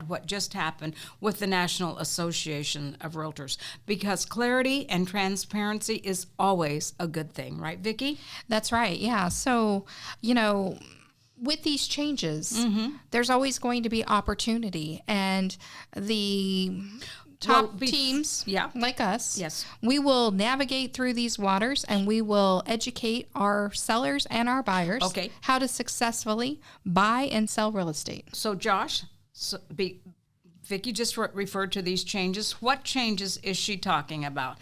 what just happened with the National Association of Realtors, because clarity and transparency is always a good thing, right, Vicki? That's right. Yeah. So, with these changes, there's always going to be opportunity, and the top teams like us, yes, we will navigate through these waters, and we will educate our sellers and our buyers how to successfully buy and sell real estate. So Josh, Vicki just referred to these changes. What changes is she talking about?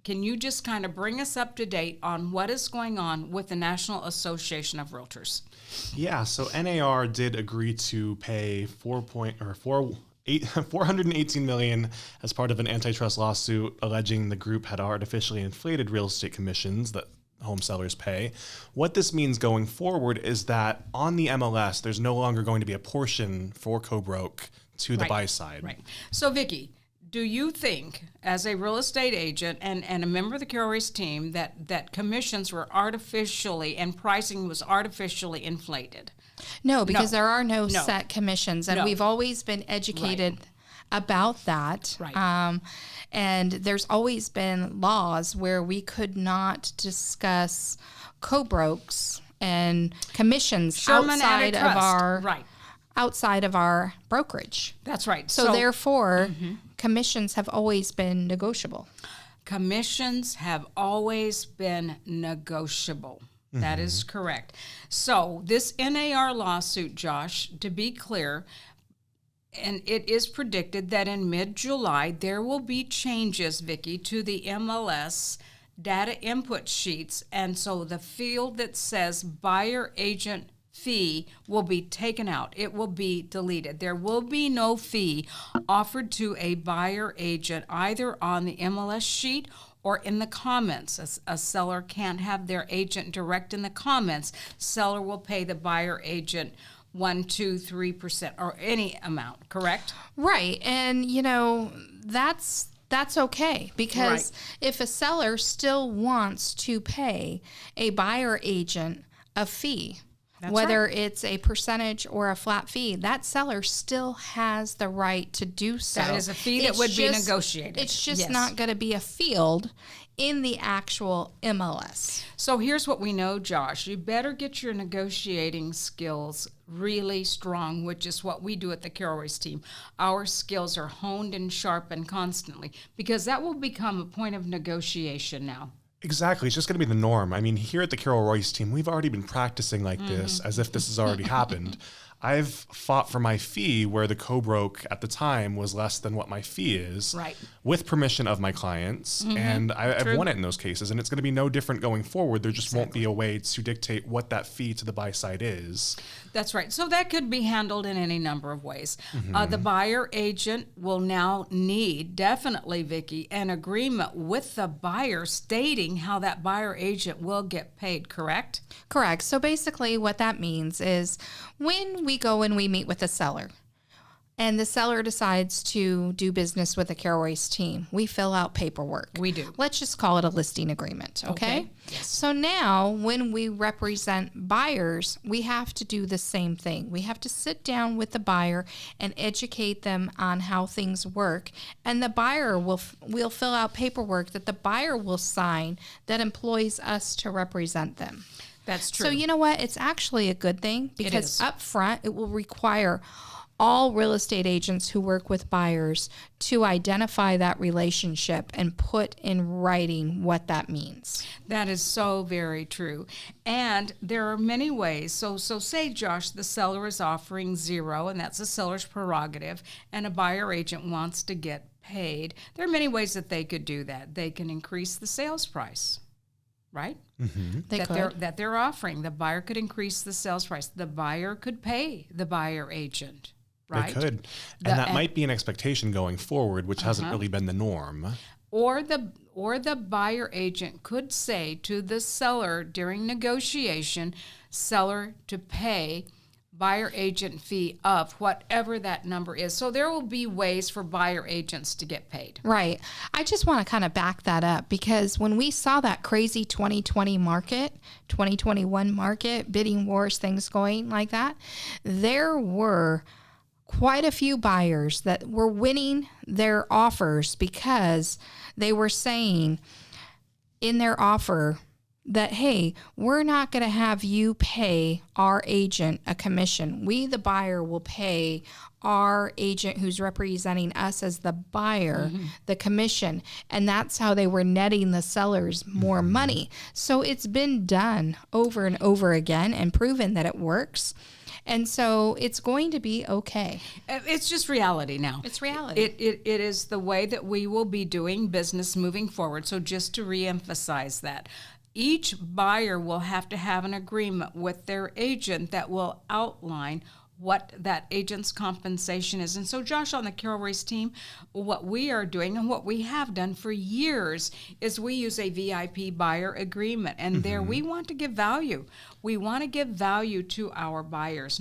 Can you just kind of bring us up to date on what is going on with the National Association of Realtors? Yeah, so NAR did agree to pay $418 million as part of an antitrust lawsuit alleging the group had artificially inflated real estate commissions that home sellers pay. What this means going forward is that on the MLS, there's no longer going to be a portion for co-broke to the buy side. Right. So, Vicki, do you think, as a real estate agent and a member of the KFYI team, that commissions were artificially and pricing was artificially inflated? No, because there are no set commissions, and we've always been educated about that. Right. And there's always been laws where we could not discuss co-brokes and commissions outside of our brokerage. That's right. So therefore, commissions have always been negotiable. Commissions have always been negotiable. That is correct. So this NAR lawsuit, Josh, to be clear, and it is predicted that in mid-July there will be changes, Vicki, to the MLS data input sheets, and so the field that says buyer agent fee will be taken out. It will be deleted. There will be no fee offered to a buyer agent either on the MLS sheet or in the comments. A seller can't have their agent direct in the comments. Seller will pay the buyer agent 1%, 2%, 3% or any amount, correct? Right. And that's okay, because if a seller still wants to pay a buyer agent a fee, whether it's a percentage or a flat fee, that seller still has the right to do so. That is a fee that would be negotiated. It's just not going to be a field in the actual MLS. So here's what we know, Josh. You better get your negotiating skills really strong, which is what we do at the KFYI team. Our skills are honed and sharpened constantly, because that will become a point of negotiation now. Exactly. It's just going to be the norm. I mean, here at the Royse team, we've already been practicing like this as if this has already happened. I've fought for my fee where the co-broke at the time was less than what my fee is, with permission of my clients, and I've won it in those cases, and it's going to be no different going forward. There just won't be a way to dictate what that fee to the buy side is. That's right. So that could be handled in any number of ways. The buyer agent will now need, definitely, Vicki, an agreement with the buyer stating how that buyer agent will get paid, correct? Correct. So basically what that means is when we go and we meet with the seller, and the seller decides to do business with the KFYI team, we fill out paperwork. We do. Let's just call it a listing agreement, okay? Yes. So now when we represent buyers, we have to do the same thing. We have to sit down with the buyer and educate them on how things work, and the buyer will fill out paperwork that the buyer will sign that employs us to represent them. That's true. So you know what? It's actually a good thing, because up front it will require all real estate agents who work with buyers to identify that relationship and put in writing what that means. That is so very true. And there are many ways. So say, Josh, the seller is offering 0, and that's the seller's prerogative, and a buyer agent wants to get paid. There are many ways that they could do that. They can increase the sales price, right? That they're offering. The buyer could increase the sales price. The buyer could pay the buyer agent, right? They could. And that might be an expectation going forward, which hasn't really been the norm. Or the buyer agent could say to the seller during negotiation, seller to pay buyer agent fee of whatever that number is. So there will be ways for buyer agents to get paid. Right. I just want to kind of back that up, because when we saw that crazy 2020 market, 2021 market, bidding wars, things going like that, there were quite a few buyers that were winning their offers because they were saying in their offer that, hey, we're not going to have you pay our agent a commission. We, the buyer, will pay our agent who's representing us as the buyer the commission. And that's how they were netting the sellers more money. So it's been done over and over again and proven that it works. And so it's going to be okay. It's just reality now. It's reality. It is the way that we will be doing business moving forward. So just to reemphasize that, each buyer will have to have an agreement with their agent that will outline what that agent's compensation is. And so, Josh, on the Carol Royse team, what we are doing and what we have done for years is we use a VIP buyer agreement. And there we want to give value. We want to give value to our buyers.